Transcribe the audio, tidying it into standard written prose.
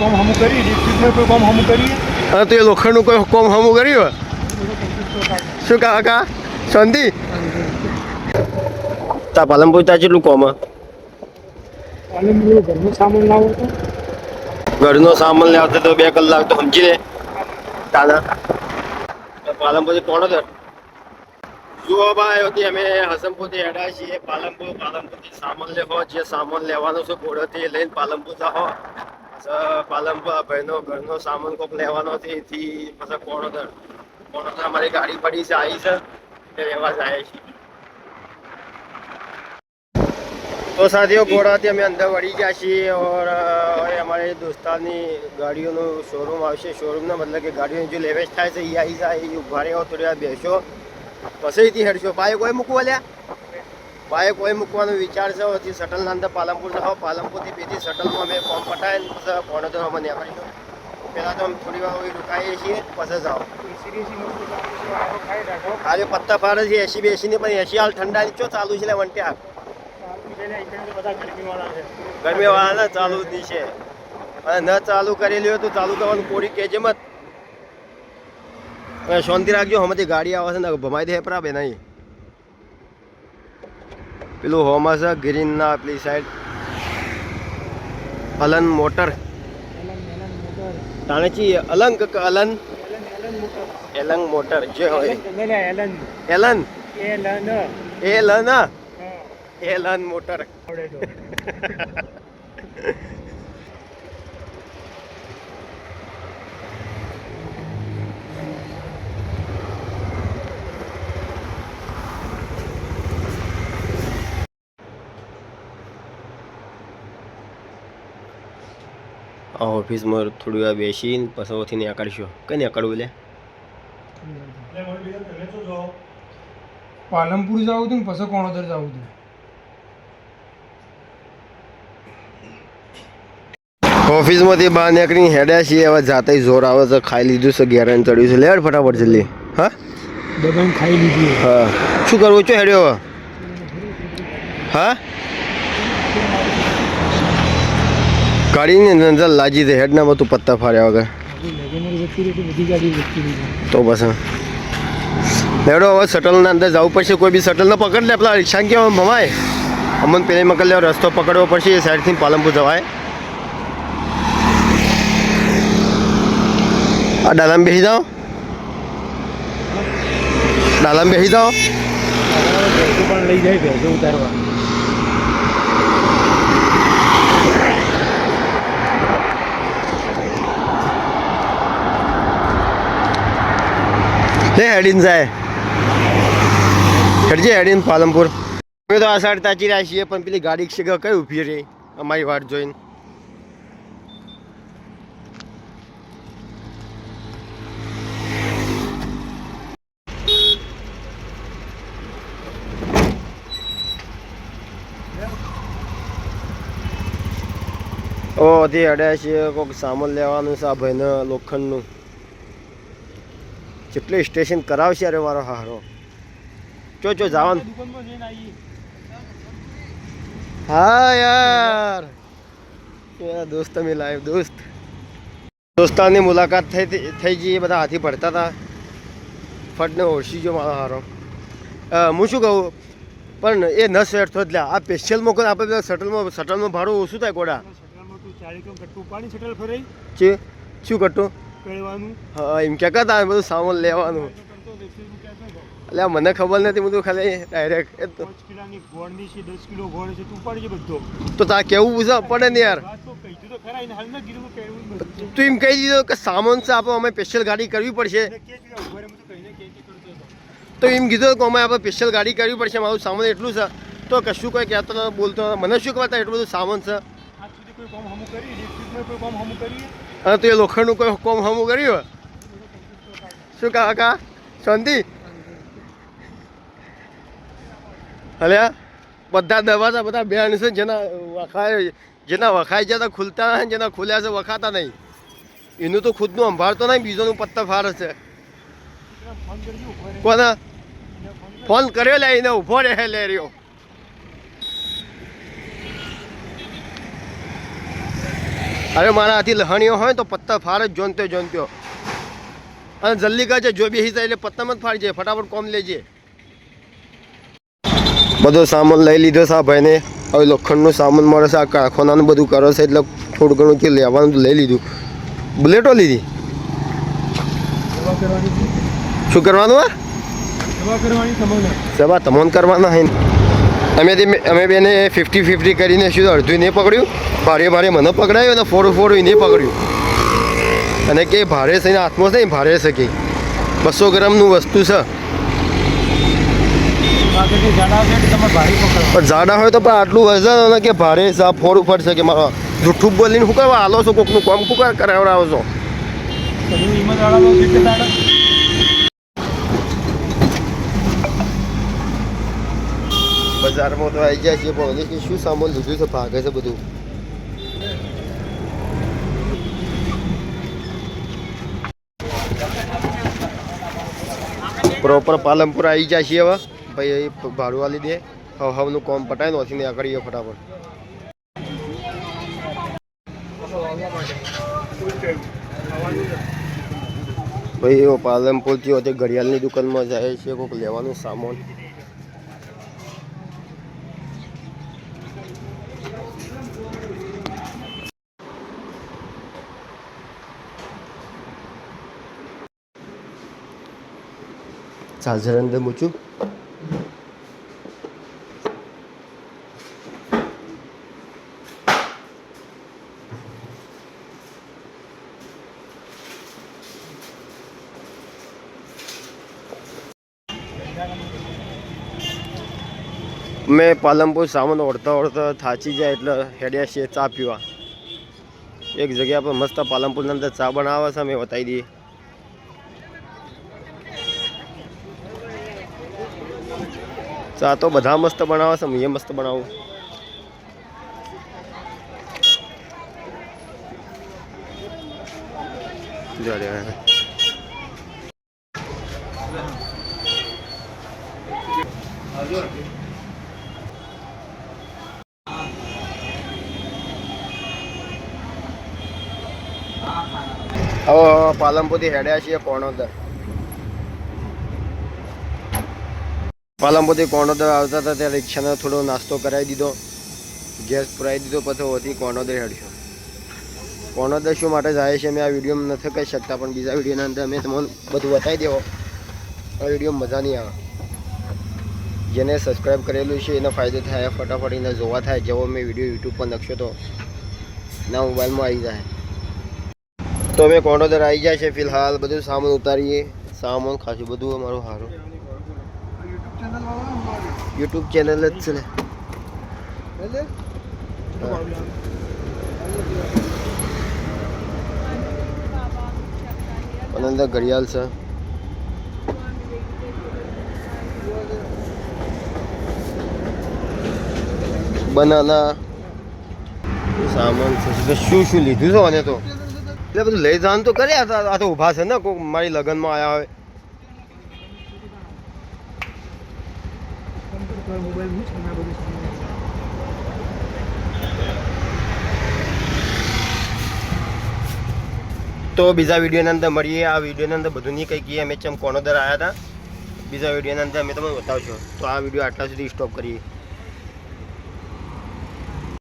કોમ હમું કરી ડિસ્ટ્રિક્ટમાં કોઈ કોમ હમું કરીએ હા તો એ લોખંડનું કોઈ કોમ હમું કર્યું શું કાકા શાંતિ તા પાલનપુર ત્યાં કેટલું કોમ પાલનપુર ઘરનો સામાન લાવો તો ઘરનો સામાન લાવતો તો 2 કલાક તો સમજી લે તાના પાલનપુરથી કોણ હતો જુઓ ભાઈ અમે હસનપુરથી હેડા છીએ પાલનપુરથી સામાન લેવો જે સામાન લેવાનો છે ઘોડેથી લઈને પાલનપુર જાઓ પાલનપુર ભાઈનો ઘરનો સામાન કોક લેવાનો છે એથી પછી કોણોદર અમારી ગાડી પડી છે આવી છે તે લેવા જાય છે तो साथियों घोड़ाથી અમે અંદર વળી ગયા છીએ और हमारे दोस्तानी ગાડીઓનું શોરૂમ આવશે શોરૂમના મતલબ કે ગાડીઓની જો લેવેચ થાય છે એ આવી જાય એ ઉભા રહ્યો થોડી વાર બેસો પછીથી હેડશો ભાઈ કોઈ મૂકવા લ્યા ભાઈ કોઈ મૂકવાનો વિચાર છે પછી શટલના અંદર પાલનપુર જાઓ પાલનપુરથી બેથી શટલમાં અમે ફોર્મ પટાવીને પછી પોણોદર અમે નીકળીશું પહેલાં તો અમે થોડી વાર રોકાઈએ છીએ પછી જાઓ આજે પત્તા ફાડે છે એસી બેસીને પણ એસી હાલ ઠંડાની ચો ચાલુ છે વંટ્યા ગરમી વાળા ચાલુ જ નહીં છે અને ન ચાલુ કરેલી હોય તો ચાલુ કરવાનું કોરી કેજે મત શાંતિ રાખજો હમણાં ગાડી આવે છે ને ભમાઈ દે પરા બે નહીં પેલું હોમાં છે ગ્રીન ના પેલી સાઈડ અલન મોટર તાણેચી અલંગ અલન એલંગ મોટર જે હોય એલન એલન મોટર ઓફિસમાં થોડી વાર બેસીને પછી નીકળશો કઈ નીકળવું લે પાલનપુર જવું હતું ને પછી કોણોદર જવું હતું ઓફિસમાંથી બહાર નીકળીને હેડ્યા છીએ હવે જાતે જોર આવે છે ખાઈ લીધું છે ગેરાને ચડ્યું છે લેડ ફટાફટ જલ્દી હા દબાઈને ખાઈ લીધી હા શું કરવું છો હેડ્યો હવે હા ગાડીની નજર લાજી છે હેડનામાં તું પત્તા ફાડ્યા વગર તો બસ હેડો હવે શટલના અંદર જવું પડશે કોઈ બી શટલ ન પકડ લે પેલા રિક્ષા કેવા ભમાય અમને પેલી મકલ લેવો રસ્તો પકડવો પડશે એ સાઈડથી પાલનપુર જવાય આ ડાલામાં બેસી જાઓ ડાલામાં બેસી જાઓ પણ લઈ જાય ભેંસો ઉતારવા લે હેડીને જાય હેડજે હેડીને પાલનપુર અમે તો આ સાઈડ તાચી રહ્યા છીએ પણ પેલી ગાડી છે કઈ ઊભી રહી અમારી વાટ જોઈને ઓ તે અડ્યા છીએ કોઈક સામાન લેવાનું છે આ ભાઈને લોખંડનું જેટલું સ્ટેશન કરાવશે અરે મારો હારો ચો જવાનું હા યાર દોસ્ત મિલાય દોસ્તાની મુલાકાત થઈ ગઈ બધા હાથી પડતા હતા ફટને ઓળખી ગયો મારો હારો હું શું કહું પણ એ ન સેટ થયો એટલે આ સ્પેશિયલ મોકલ આપણે શટલમાં ભાડું ઓછું થાય કોડા શું કટું હા એમ કે કરતા બધું સામાન લેવાનું એટલે મને ખબર નથી બધું ખાલી ડાયરેક્ટ તો તાર કેવું પૂછવા પડે ને યાર તું એમ કહી દીધો કે સામાન છે આપણે અમે સ્પેશિયલ ગાડી કરવી પડશે તો એમ કીધું કે અમે આપણે સ્પેશિયલ ગાડી કરવી પડશે મારું સામાન એટલું છે તો કશું કોઈ કહેતો ન બોલતો મને શું ખબર એટલું બધું સામાન છે હા તો એ લોખંડનું કોઈ કોમ હમું કર્યું શું કાકા શાંતિ અલ્યા બધા દરવાજા બધા બેન છે જેના વખાઈ જતા ખુલતા નહીં જેના ખુલ્યા છે વખાતા નહીં એનું તો ખુદનું સંભાળતો નહીં બીજોનું પત્તા ફાડે છે કોને ફોન કર્યો લે એને ઊભો રહે લે રહ્યો અરે મારા હાથી લહણીઓ હોય તો પત્તા ફાર જ જોનતો અને જલ્દી કરજે જો બેસી જાય એટલે પત્તામાં જ ફાડી જાય ફટાફટ કોમ લેજે બધો સામાન લઈ લીધો છે આ ભાઈને હવે લોખંડનું સામાન મળે છે આ કારખાનાનું બધું કરે છે એટલે થોડું ઘણું કે લેવાનું લઈ લીધું બુલેટો લીધી સેવા કરવાની છે. શું કરવાનું આ સેવા કરવાની તમને સભા તમોન કરવાના હે અમે બેને 50-50 કરીને શું અડધું નહીં પકડ્યું ભારે મને પકડાયું અને ફોડું નહીં પકડ્યું અને કે ભારે છે હાથમાં છે ભારે છે કે 200 ગ્રામનું વસ્તુ છે બાકી જાડા છે તમે ભારી પકડો. પણ જાડા હોય તો પણ આટલું વજન અને કે ભારે છે આ ફોડું ફરશે કે મારો જૂઠું બોલીને શું કરવા હાલો છો કોકનું કામ શું કરાવડાવો છો તમે હિંમત વાળા લોકો કેટલે દાડા બજારમાં તો આવી જાય છે પણ કે શું સામાન લીધું છે ભાગે છે બધું પ્રોપર પાલનપુર આવી જાય છે હવે ભાઈ ભાડું આલી દે હવનું કોમ પટાય નોથી ને આગળ ફટાફટ ભાઈ પાલનપુરથી હોતે ઘડિયાળની દુકાનમાં જાય છે કોઈક લેવાનું સામાન ચાર્જર અંદર મૂકું મેં પાલનપુર સામાન ઓળતા થાચી જાય એટલે હેડ્યા છીએ ચા પીવા એક જગ્યા પર મસ્ત પાલનપુરના અંદર ચા બનાવે છે અમે બતાવી દઈએ ચા તો બધા મસ્ત બનાવે છે હું એ મસ્ત બનાવું હવે પાલનપુરથી હેડ્યા છીએ કોણોદર કોણોદર આવતા હતા ત્યારે રિક્ષાનો થોડો નાસ્તો કરાવી દીધો ગેસ પુરાવી દીધો પછી ઓથી કોણોદર હેડ્યો કોણોદર શું માટે જાય છે મેં આ વિડીયોમાં નથી કહી શકતા પણ બીજા વિડીયોના અંદર મેં તમને બધું બતાવી દેવો આ વિડીયો મજા નહીં આવે જેને સબસ્ક્રાઈબ કરેલું છે એનો ફાયદો થાય ફટાફટ એને જોવા થાય જેવો મેં વિડીયો યુટ્યુબ પર નાખશો તો ના મોબાઈલમાં આવી જાય તો અમે કોણોદર આવી જાય છે ફિલહાલ બધું સામાન ઉતારીએ સામાન ખાસું બધું અમારું સારું યુટ્યુબ ચેનલ જ છે ને અને અંદર ઘડિયાળ છે બનાના સામાન છે શું લીધું છે અને તો એટલે બધું લઈ જવાનું તો કરે આ તો ઊભા છે ને કોઈ મારી લગ્નમાં આવ્યા હોય મોબાઈલ હું છે ને આ બધું સામાન. તો બીજા વિડીયોની અંદર મળીએ આ વિડીયોની અંદર બધું નહીં કંઈ કહીએ અમે ચમ કોણોદર આવ્યા હતા બીજા વિડીયોની અંદર અમે તમને બતાવશો તો આ વિડીયો આટલા સુધી સ્ટોપ કરીએ